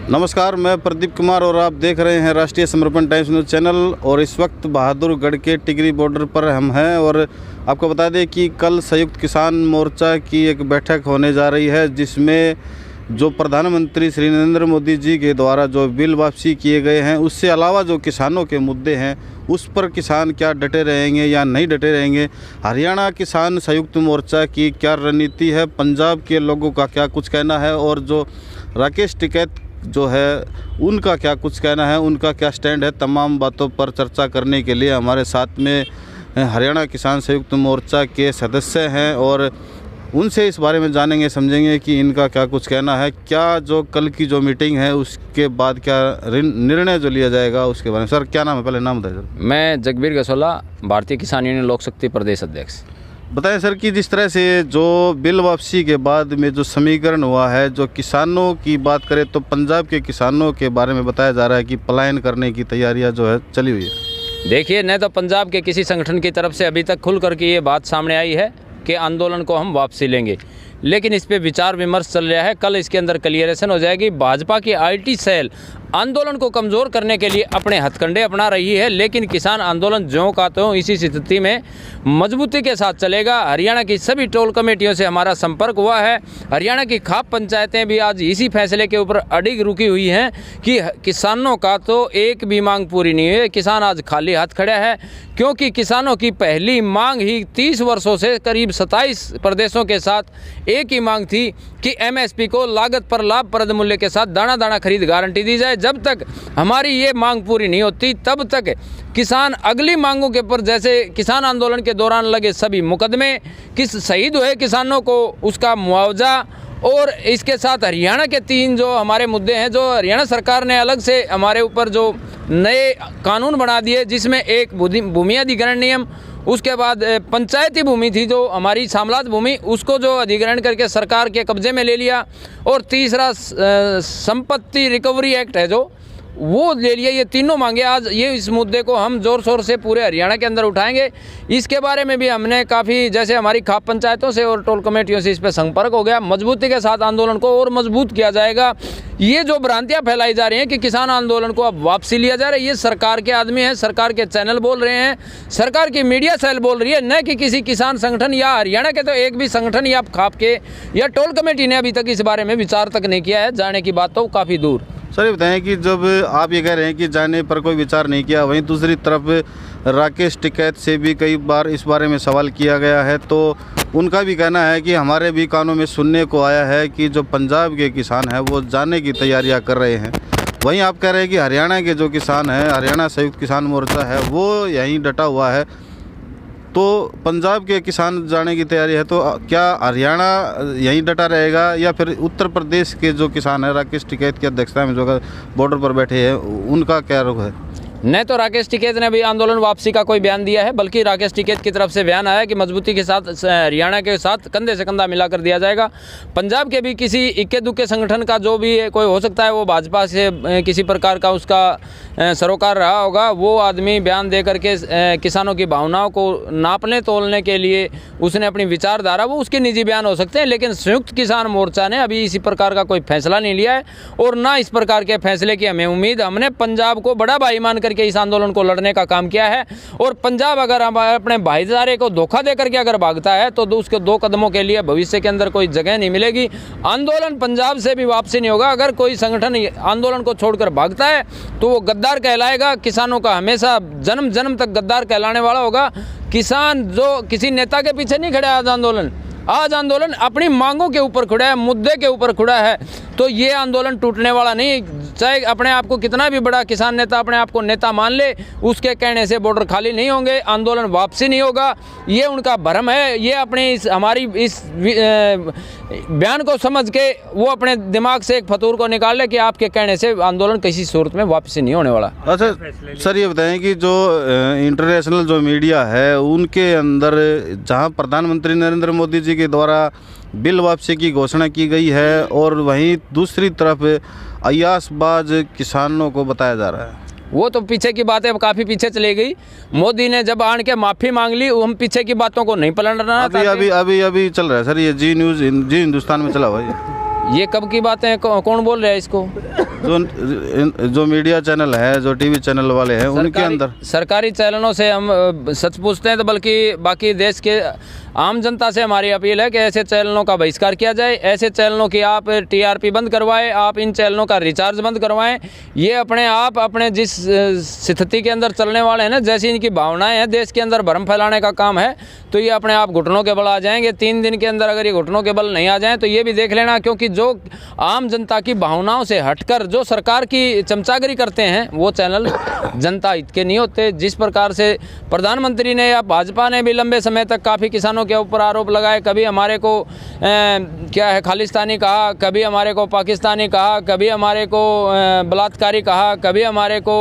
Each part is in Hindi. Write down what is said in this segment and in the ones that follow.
नमस्कार, मैं प्रदीप कुमार और आप देख रहे हैं राष्ट्रीय समर्पण टाइम्स न्यूज़ चैनल। और इस वक्त बहादुरगढ़ के टिकरी बॉर्डर पर हम हैं और आपको बता दें कि कल संयुक्त किसान मोर्चा की एक बैठक होने जा रही है, जिसमें जो प्रधानमंत्री श्री नरेंद्र मोदी जी के द्वारा जो बिल वापसी किए गए हैं, उससे अलावा जो किसानों के मुद्दे हैं उस पर किसान क्या डटे रहेंगे या नहीं डटे रहेंगे, हरियाणा किसान संयुक्त मोर्चा की क्या रणनीति है, पंजाब के लोगों का क्या कुछ कहना है और जो राकेश टिकैत जो है उनका क्या कुछ कहना है, उनका क्या स्टैंड है, तमाम बातों पर चर्चा करने के लिए हमारे साथ में हरियाणा किसान संयुक्त मोर्चा के सदस्य हैं और उनसे इस बारे में जानेंगे, समझेंगे कि इनका क्या कुछ कहना है, क्या जो कल की जो मीटिंग है उसके बाद क्या निर्णय जो लिया जाएगा उसके बारे में। सर क्या नाम है, पहले नाम बताइए सर। मैं जगबीर गसोला, भारतीय किसान यूनियन लोक शक्ति प्रदेश अध्यक्ष। बताएं सर कि जिस तरह से जो बिल वापसी के बाद में जो समीकरण हुआ है, जो किसानों की बात करें तो पंजाब के किसानों के बारे में बताया जा रहा है कि पलायन करने की तैयारियां जो है चली हुई है। देखिए, न तो पंजाब के किसी संगठन की तरफ से अभी तक खुल करके ये बात सामने आई है कि आंदोलन को हम वापसी लेंगे, लेकिन इस पे विचार विमर्श चल रहा है। कल इसके अंदर क्लियरेशन हो जाएगी। भाजपा की आईटी सेल आंदोलन को कमज़ोर करने के लिए अपने हथकंडे अपना रही है, लेकिन किसान आंदोलन ज्यों का त्यों इसी स्थिति में मजबूती के साथ चलेगा। हरियाणा की सभी टोल कमेटियों से हमारा संपर्क हुआ है। हरियाणा की खाप पंचायतें भी आज इसी फैसले के ऊपर अडिग रुकी हुई हैं कि किसानों का तो एक भी मांग पूरी नहीं हुई। किसान आज खाली हाथ खड़ा है, क्योंकि किसानों की पहली मांग ही 30 वर्षों से करीब 27 प्रदेशों के साथ एक ही मांग थी कि एमएसपी को लागत पर लाभप्रद मूल्य के साथ दाना दाना खरीद गारंटी दी जाए। जब तक हमारी ये मांग पूरी नहीं होती तब तक किसान अगली मांगों के ऊपर, जैसे किसान आंदोलन के दौरान लगे सभी मुकदमे, किस शहीद हुए किसानों को उसका मुआवजा, और इसके साथ हरियाणा के 3 जो हमारे मुद्दे हैं, जो हरियाणा सरकार ने अलग से हमारे ऊपर जो नए कानून बना दिए, जिसमें एक भूमि अधिग्रहण नियम, उसके बाद पंचायती भूमि थी जो हमारी सामलात भूमि, उसको जो अधिग्रहण करके सरकार के कब्जे में ले लिया, और तीसरा संपत्ति रिकवरी एक्ट है जो वो ले लिया। ये तीनों मांगे आज ये इस मुद्दे को हम ज़ोर शोर से पूरे हरियाणा के अंदर उठाएंगे। इसके बारे में भी हमने काफ़ी, जैसे हमारी खाप पंचायतों से और टोल कमेटियों से इस पर संपर्क हो गया। मजबूती के साथ आंदोलन को और मजबूत किया जाएगा। ये जो भ्रांतियाँ फैलाई जा रही हैं कि किसान आंदोलन को अब वापसी लिया जा रहा है, ये सरकार के आदमी हैं, सरकार के चैनल बोल रहे हैं, सरकार की मीडिया सेल बोल रही है, न कि किसी किसान संगठन या हरियाणा के तो एक भी संगठन या खाप के या टोल कमेटी ने अभी तक इस बारे में विचार तक नहीं किया है। जाने की बात तो काफ़ी दूर। सर ये बताएं कि जब आप ये कह रहे हैं कि जाने पर कोई विचार नहीं किया, वहीं दूसरी तरफ राकेश टिकैत से भी कई बार इस बारे में सवाल किया गया है, तो उनका भी कहना है कि हमारे भी कानों में सुनने को आया है कि जो पंजाब के किसान हैं वो जाने की तैयारियां कर रहे हैं। वहीं आप कह रहे हैं कि हरियाणा के जो किसान हैं, हरियाणा संयुक्त किसान मोर्चा है, वो यहीं डटा हुआ है, तो पंजाब के किसान जाने की तैयारी है, तो क्या हरियाणा यहीं डटा रहेगा या फिर उत्तर प्रदेश के जो किसान हैं राकेश टिकैत की अध्यक्षता में जो बॉर्डर पर बैठे हैं उनका क्या रुख है? न तो राकेश टिकैत ने भी आंदोलन वापसी का कोई बयान दिया है, बल्कि राकेश टिकैत की तरफ से बयान आया कि मजबूती के साथ हरियाणा के साथ कंधे से कंधा मिलाकर दिया जाएगा। पंजाब के भी किसी इक्के दुक्के संगठन का जो भी कोई हो सकता है, वो भाजपा से किसी प्रकार का उसका सरोकार रहा होगा, वो आदमी बयान दे करके किसानों की भावनाओं को नापने तोलने के लिए उसने अपनी विचारधारा, वो उसके निजी बयान हो सकते हैं, लेकिन संयुक्त किसान मोर्चा ने अभी इसी प्रकार का कोई फैसला नहीं लिया है और ना इस प्रकार के फैसले की हमें उम्मीद। हमने पंजाब को बड़ा भाई मान करके इस आंदोलन को लड़ने का काम किया है, और पंजाब अगर अपने भाईचारे को धोखा दे करके अगर भागता है तो उसके 2 कदमों के लिए भविष्य के अंदर कोई जगह नहीं मिलेगी। आंदोलन पंजाब से भी वापसी नहीं होगा। अगर कोई संगठन आंदोलन को छोड़कर भागता है तो वो गद्दार कहलाएगा। किसानों का हमेशा जन्म जन्म तक गद्दार कहलाने वाला होगा। किसान जो किसी नेता के पीछे नहीं खड़ा है, आज आंदोलन अपनी मांगों के ऊपर खड़ा है, मुद्दे के ऊपर खड़ा है, तो ये आंदोलन टूटने वाला नहीं। चाहे अपने आप को कितना भी बड़ा किसान नेता अपने आप को नेता मान ले, उसके कहने से बॉर्डर खाली नहीं होंगे, आंदोलन वापसी नहीं होगा। ये उनका भ्रम है। ये अपने हमारी इस बयान को समझ के वो अपने दिमाग से एक फतूर को निकाल ले कि आपके कहने से आंदोलन किसी सूरत में वापसी नहीं होने वाला। अच्छा सर ये बताएं कि जो इंटरनेशनल जो मीडिया है उनके अंदर जहां प्रधानमंत्री नरेंद्र मोदी जी के द्वारा बिल वापसी की घोषणा की गई है और वहीं दूसरी तरफ अयासबाज किसानों को बताया जा रहा है, वो तो पीछे की बातें काफ़ी पीछे चली गई। मोदी ने जब आन के माफ़ी मांग ली, हम पीछे की बातों को नहीं पलटना। अभी चल रहा है सर, ये जी न्यूज़ जी हिंदुस्तान में चला हुआ है। ये कब की बातें हैं? कौन बोल रहा है इसको? जो मीडिया चैनल है, जो टीवी चैनल वाले हैं, उनके अंदर सरकारी चैनलों से हम सच पूछते हैं तो बल्कि बाकी देश के आम जनता से हमारी अपील है कि ऐसे चैनलों का बहिष्कार किया जाए, ऐसे चैनलों की आप टीआरपी बंद करवाएं, आप इन चैनलों का रिचार्ज बंद करवाएं। ये अपने आप अपने जिस स्थिति के अंदर चलने वाले हैं ना, जैसी इनकी भावनाएं हैं, देश के अंदर भ्रम फैलाने का काम है, तो ये अपने आप घुटनों के बल आ जाएंगे। 3 दिन के अंदर अगर ये घुटनों के बल नहीं आ जाएं तो ये भी देख लेना, क्योंकि जो आम जनता की भावनाओं से हटकर जो सरकार की चमचागिरी करते हैं वो चैनल जनता हित के नहीं होते। जिस प्रकार से प्रधानमंत्री ने या भाजपा ने भी लंबे समय तक काफ़ी किसानों के ऊपर आरोप लगाए, कभी हमारे को क्या है खालिस्तानी कहा, कभी हमारे को पाकिस्तानी कहा, कभी हमारे को बलात्कारी कहा, कभी हमारे को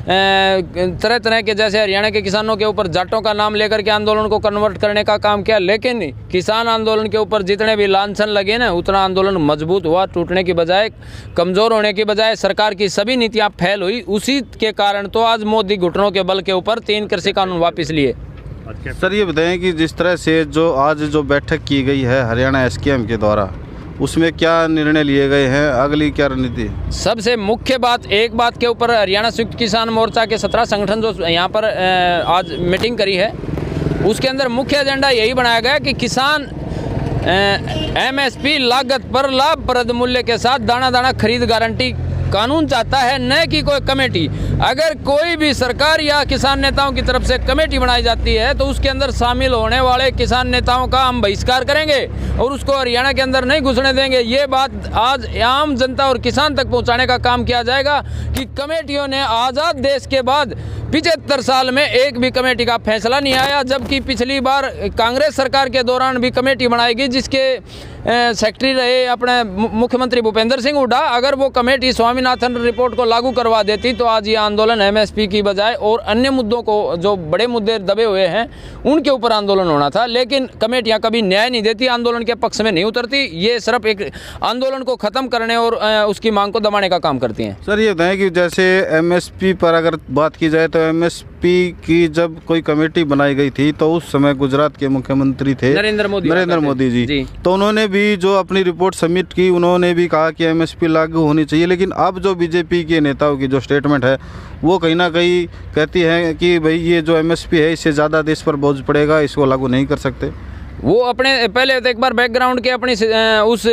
तरह तरह के, जैसे हरियाणा के किसानों के ऊपर जाटों का नाम लेकर के आंदोलन को कन्वर्ट करने का काम किया। लेकिन किसान आंदोलन के ऊपर जितने भी लांछन लगे ना, उतना आंदोलन मजबूत हुआ, टूटने की बजाय, कमज़ोर होने की बजाय सरकार की सभी नीतियाँ फेल हुई। उसी के कारण तो आज मोदी घुटनों के बल के ऊपर 3 कृषि कानून वापस लिए। सर ये बताएं कि जिस तरह से जो आज जो बैठक की गई है हरियाणा एसकेएम के द्वारा, उसमें क्या निर्णय लिए गए हैं, अगली क्या रणनीति? सबसे मुख्य बात, एक बात के ऊपर हरियाणा संयुक्त किसान मोर्चा के 17 संगठन जो यहाँ पर आज मीटिंग करी है, उसके अंदर मुख्य एजेंडा यही बनाया गया कि किसान एमएसपी लागत पर लाभप्रद मूल्य के साथ दाना दाना खरीद गारंटी कानून चाहता है, न कि कोई कमेटी। अगर कोई भी सरकार या किसान नेताओं की तरफ से कमेटी बनाई जाती है तो उसके अंदर शामिल होने वाले किसान नेताओं का हम बहिष्कार करेंगे और उसको हरियाणा के अंदर नहीं घुसने देंगे। ये बात आज आम जनता और किसान तक पहुंचाने का काम किया जाएगा कि कमेटियों ने आज़ाद देश के बाद 75 साल में एक भी कमेटी का फैसला नहीं आया, जबकि पिछली बार कांग्रेस सरकार के दौरान भी कमेटी बनाई गई जिसके सेक्रेटरी रहे अपने मुख्यमंत्री भूपेंद्र सिंह हुड्डा। अगर वो कमेटी स्वामीनाथन रिपोर्ट को लागू करवा देती तो आज ये आंदोलन एमएसपी की बजाय और अन्य मुद्दों को, जो बड़े मुद्दे दबे हुए हैं, उनके ऊपर आंदोलन होना था। लेकिन कमेटियां कभी न्याय नहीं देती, आंदोलन के पक्ष में नहीं उतरती, ये सिर्फ एक आंदोलन को ख़त्म करने और उसकी मांग को दबाने का काम करती हैं। सर ये बताएं कि जैसे एमएसपी पर अगर बात की जाए तो एमएसपी की जब कोई कमेटी बनाई गई थी तो उस समय गुजरात के मुख्यमंत्री थे नरेंद्र मोदी जी, तो उन्होंने भी जो अपनी रिपोर्ट सबमिट की, उन्होंने भी कहा कि एमएसपी लागू होनी चाहिए। लेकिन अब जो बीजेपी के नेताओं की जो स्टेटमेंट है वो कहीं ना कहीं कहती है कि भाई ये जो एमएसपी है इससे ज़्यादा देश पर बोझ पड़ेगा, इसको लागू नहीं कर सकते। वो अपने पहले तो एक बार बैकग्राउंड के अपनी उस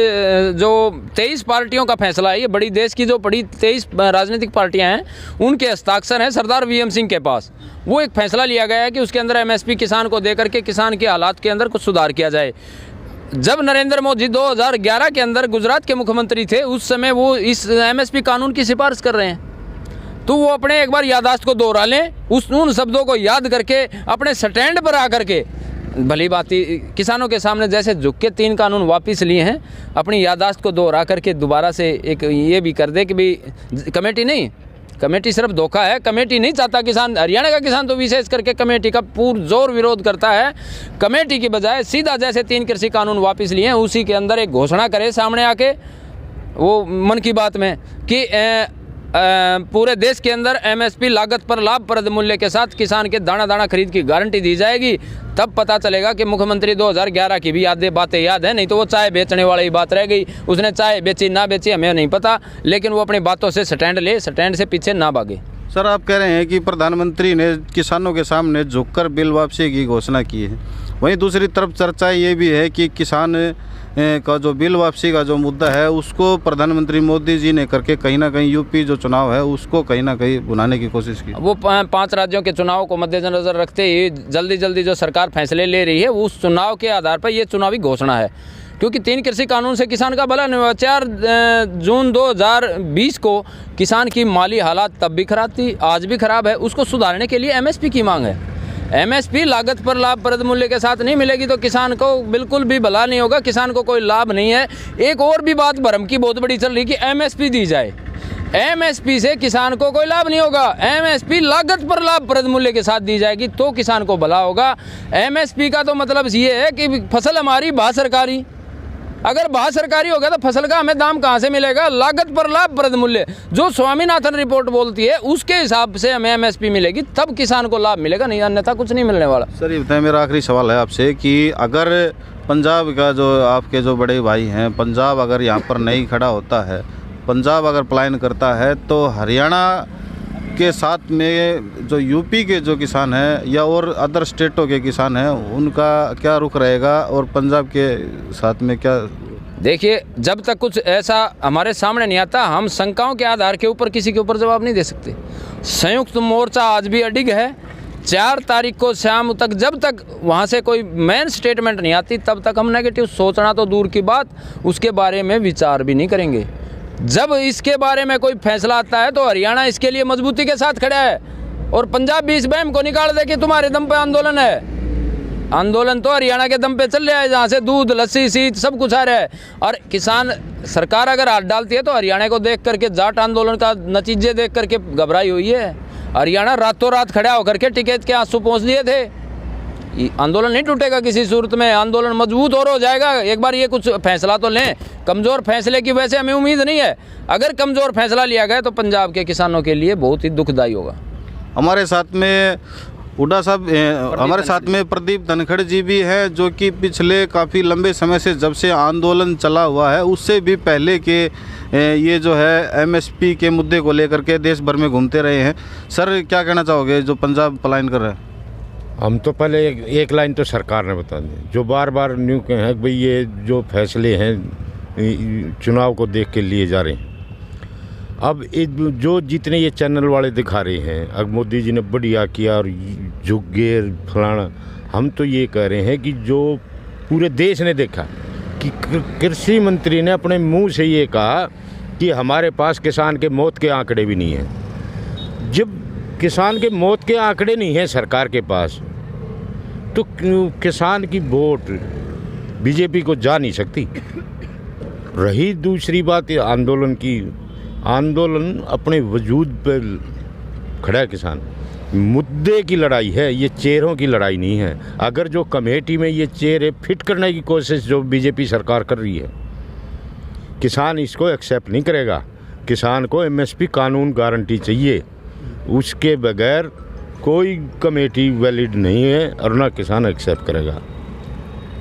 जो 23 पार्टियों का फैसला है, ये बड़ी देश की जो बड़ी 23 राजनीतिक पार्टियां हैं, उनके हस्ताक्षर हैं सरदार वीएम सिंह के पास। वो एक फैसला लिया गया है कि उसके अंदर एमएसपी किसान को दे करके किसान के हालात के अंदर कुछ सुधार किया जाए। जब नरेंद्र मोदी 2011 के अंदर गुजरात के मुख्यमंत्री थे, उस समय वो इस एमएसपी कानून की सिफारिश कर रहे हैं, तो वो अपने एक बार याददाश्त को दोहरा लें, उन शब्दों को याद करके अपने स्टैंड पर आकर के भली बाती किसानों के सामने जैसे झुक के 3 कानून वापस लिए हैं, अपनी याददाश्त को दोहरा करके दोबारा से एक ये भी कर दे कि भाई कमेटी नहीं, कमेटी सिर्फ धोखा है, कमेटी नहीं चाहता किसान। हरियाणा का किसान तो विशेष करके कमेटी का पुरजोर विरोध करता है। कमेटी की बजाय सीधा जैसे 3 कृषि कानून वापस लिए हैं, उसी के अंदर एक घोषणा करे सामने आके, वो मन की बात में कि पूरे देश के अंदर एमएसपी लागत पर लाभप्रद मूल्य के साथ किसान के दाना दाना खरीद की गारंटी दी जाएगी। तब पता चलेगा कि मुख्यमंत्री 2011 की भी बातें याद है, नहीं तो वो चाय बेचने वाली बात रह गई। उसने चाय बेची ना बेची हमें नहीं पता, लेकिन वो अपनी बातों से स्टैंड ले, स्टैंड से पीछे ना भागे। सर आप कह रहे हैं कि प्रधानमंत्री ने किसानों के सामने झुककर बिल वापसी की घोषणा की है, वहीं दूसरी तरफ चर्चा ये भी है कि किसान का जो बिल वापसी का जो मुद्दा है उसको प्रधानमंत्री मोदी जी ने करके कहीं ना कहीं यूपी जो चुनाव है उसको कहीं ना कहीं भुनाने की कोशिश की। वो 5 राज्यों के चुनाव को मद्देनजर रखते ही जल्दी जल्दी जो सरकार फैसले ले रही है, उस चुनाव के आधार पर ये चुनावी घोषणा है, क्योंकि 3 कृषि कानून से किसान का भला नहीं हुआ। 4 जून 2020 को किसान की माली हालात तब भी खराब थी, आज भी खराब है, उसको सुधारने के लिए एमएसपी की मांग है। एमएसपी लागत पर लाभप्रद मूल्य के साथ नहीं मिलेगी तो किसान को बिल्कुल भी भला नहीं होगा, किसान को कोई लाभ नहीं है। एक और भी बात भ्रम की बहुत बड़ी चल रही कि एमएसपी दी जाए, एमएसपी से किसान को कोई लाभ नहीं होगा। एमएसपी लागत पर लाभप्रद मूल्य के साथ दी जाएगी तो किसान को भला होगा। एमएसपी का तो मतलब ये है कि फसल हमारी बाह्य सरकारी, अगर बाह्य सरकारी होगा तो फसल का हमें दाम कहाँ से मिलेगा? लागत पर लाभप्रद मूल्य जो स्वामीनाथन रिपोर्ट बोलती है उसके हिसाब से हमें एमएसपी मिलेगी, तब किसान को लाभ मिलेगा, नहीं अन्यथा कुछ नहीं मिलने वाला। सर ये बताएं, मेरा आखिरी सवाल है आपसे कि अगर पंजाब का जो आपके जो बड़े भाई हैं, पंजाब अगर यहाँ पर नहीं खड़ा होता है पंजाब अगर पलायन करता है तो हरियाणा के साथ में जो यूपी के जो किसान हैं या और अदर स्टेटों के किसान हैं उनका क्या रुख रहेगा और पंजाब के साथ में क्या? देखिए, जब तक कुछ ऐसा हमारे सामने नहीं आता हम शंकाओं के आधार के ऊपर किसी के ऊपर जवाब नहीं दे सकते। संयुक्त मोर्चा आज भी अडिग है। 4 तारीख को शाम तक जब तक वहाँ से कोई मेन स्टेटमेंट नहीं आती तब तक हम नेगेटिव सोचना तो दूर की बात, उसके बारे में विचार भी नहीं करेंगे। जब इसके बारे में कोई फैसला आता है तो हरियाणा इसके लिए मजबूती के साथ खड़ा है और पंजाब भी इस बहम को निकाल दे कि तुम्हारे दम पे आंदोलन है। आंदोलन तो हरियाणा के दम पे चल रहा है, जहाँ से दूध, लस्सी, सीट सब कुछ आ रहा है। और किसान सरकार अगर हाथ डालती है तो हरियाणा को देख करके, जाट आंदोलन का नतीजे देख करके घबराई हुई है। हरियाणा रातों रात खड़ा होकर के टिकट के आंसू पहुँच लिए थे। आंदोलन नहीं टूटेगा किसी सूरत में, आंदोलन मजबूत और हो जाएगा। एक बार ये कुछ फैसला तो लें। कमज़ोर फैसले की वजह से हमें उम्मीद नहीं है। अगर कमज़ोर फैसला लिया गया तो पंजाब के किसानों के लिए बहुत ही दुखदायी होगा। हमारे साथ में हुड्डा साहब, हमारे साथ में प्रदीप धनखड़ जी भी हैं, जो कि पिछले काफ़ी लंबे समय से, जब से आंदोलन चला हुआ है उससे भी पहले के ये जो है एमएसपी के मुद्दे को लेकर के देश भर में घूमते रहे हैं। सर, क्या कहना चाहोगे जो पंजाब पलायन कर रहा है? हम तो पहले एक लाइन तो सरकार ने बता दी, जो बार बार न्यू कहे हैं कि भाई ये जो फैसले हैं चुनाव को देख के लिए जा रहे हैं। अब जो जितने ये चैनल वाले दिखा रहे हैं, अब मोदी जी ने बढ़िया किया और जुगेर फलाना, हम तो ये कह रहे हैं कि जो पूरे देश ने देखा कि कृषि मंत्री ने अपने मुंह से ये कहा कि हमारे पास किसान के मौत के आंकड़े भी नहीं हैं। जब किसान के मौत के आंकड़े नहीं हैं सरकार के पास, तो किसान की वोट बीजेपी को जा नहीं सकती। रही दूसरी बात आंदोलन की, आंदोलन अपने वजूद पर खड़ा है किसान। मुद्दे की लड़ाई है, ये चेहरों की लड़ाई नहीं है। अगर जो कमेटी में ये चेहरे फिट करने की कोशिश जो बीजेपी सरकार कर रही है, किसान इसको एक्सेप्ट नहीं करेगा। किसान को एमएसपी कानून गारंटी चाहिए, उसके बगैर कोई कमेटी वैलिड नहीं है और ना किसान एक्सेप्ट करेगा।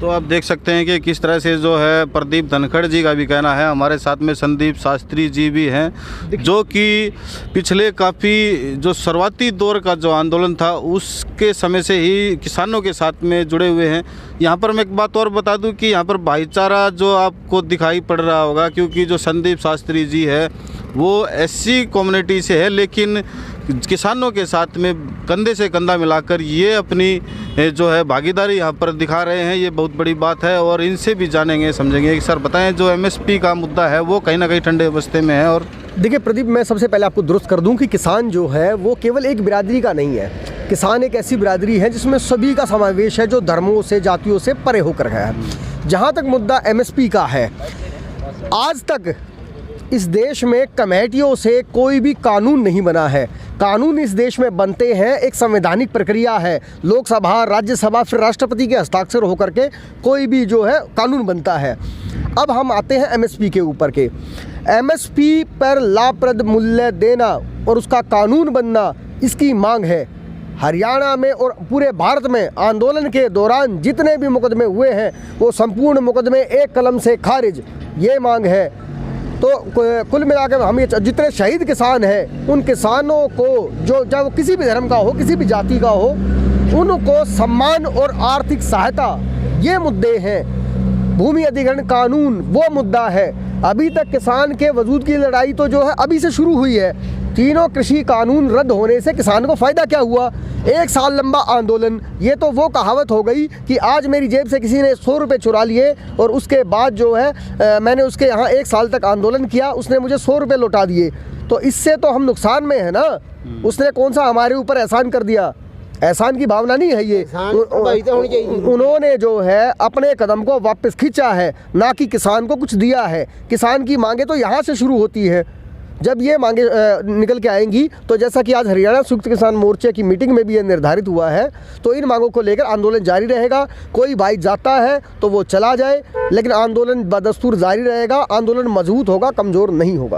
तो आप देख सकते हैं कि किस तरह से जो है प्रदीप धनखड़ जी का भी कहना है। हमारे साथ में संदीप शास्त्री जी भी हैं, जो कि पिछले काफ़ी जो शुरुआती दौर का जो आंदोलन था उसके समय से ही किसानों के साथ में जुड़े हुए हैं। यहाँ पर मैं एक बात और बता दूं कि यहाँ पर भाईचारा जो आपको दिखाई पड़ रहा होगा, क्योंकि जो संदीप शास्त्री जी है वो एससी कम्युनिटी से है, लेकिन किसानों के साथ में कंधे से कंधा मिलाकर ये अपनी जो है भागीदारी यहाँ पर दिखा रहे हैं। ये बहुत बड़ी बात है और इनसे भी जानेंगे समझेंगे। सर बताएं, जो एमएसपी का मुद्दा है वो कहीं ना कहीं ठंडे अवस्थे में है। और देखिए प्रदीप, मैं सबसे पहले आपको दुरुस्त कर दूं कि किसान जो है वो केवल एक बिरादरी का नहीं है। किसान एक ऐसी बिरादरी है जिसमें सभी का समावेश है, जो धर्मों से, जातियों से परे होकर है। जहाँ तक मुद्दा एमएसपी का है, आज तक इस देश में कमेटियों से कोई भी कानून नहीं बना है। कानून इस देश में बनते हैं, एक संवैधानिक प्रक्रिया है। लोकसभा, राज्यसभा, फिर राष्ट्रपति के हस्ताक्षर होकर के कोई भी जो है कानून बनता है। अब हम आते हैं एमएसपी के ऊपर के। एमएसपी पर लाभप्रद मूल्य देना और उसका कानून बनना, इसकी मांग है। हरियाणा में और पूरे भारत में आंदोलन के दौरान जितने भी मुकदमे हुए हैं वो संपूर्ण मुकदमे एक कलम से खारिज, ये मांग है। तो कुल मिलाकर हम ये जितने शहीद किसान हैं उन किसानों को, जो चाहे वो किसी भी धर्म का हो, किसी भी जाति का हो, उनको सम्मान और आर्थिक सहायता, ये मुद्दे हैं। भूमि अधिग्रहण कानून वो मुद्दा है। अभी तक किसान के वजूद की लड़ाई तो जो है अभी से शुरू हुई है। तीनों कृषि कानून रद्द होने से किसान को फ़ायदा क्या हुआ? 1 साल लंबा आंदोलन। ये तो वो कहावत हो गई कि आज मेरी जेब से किसी ने 100 रुपये चुरा लिए और उसके बाद जो है मैंने उसके यहाँ 1 साल तक आंदोलन किया, उसने मुझे 100 रुपये लौटा दिए। तो इससे तो हम नुकसान में है ना। उसने कौन सा हमारे ऊपर एहसान कर दिया? एहसान की भावना नहीं है ये। उन्होंने जो है अपने कदम को वापस खींचा है, ना कि किसान को कुछ दिया है। किसान की मांगे तो यहाँ से शुरू होती है। जब ये मांगे निकल के आएंगी, तो जैसा कि आज हरियाणा संयुक्त किसान मोर्चे की मीटिंग में भी ये निर्धारित हुआ है, तो इन मांगों को लेकर आंदोलन जारी रहेगा। कोई भाई जाता है तो वो चला जाए, लेकिन आंदोलन बदस्तूर जारी रहेगा। आंदोलन मजबूत होगा, कमज़ोर नहीं होगा।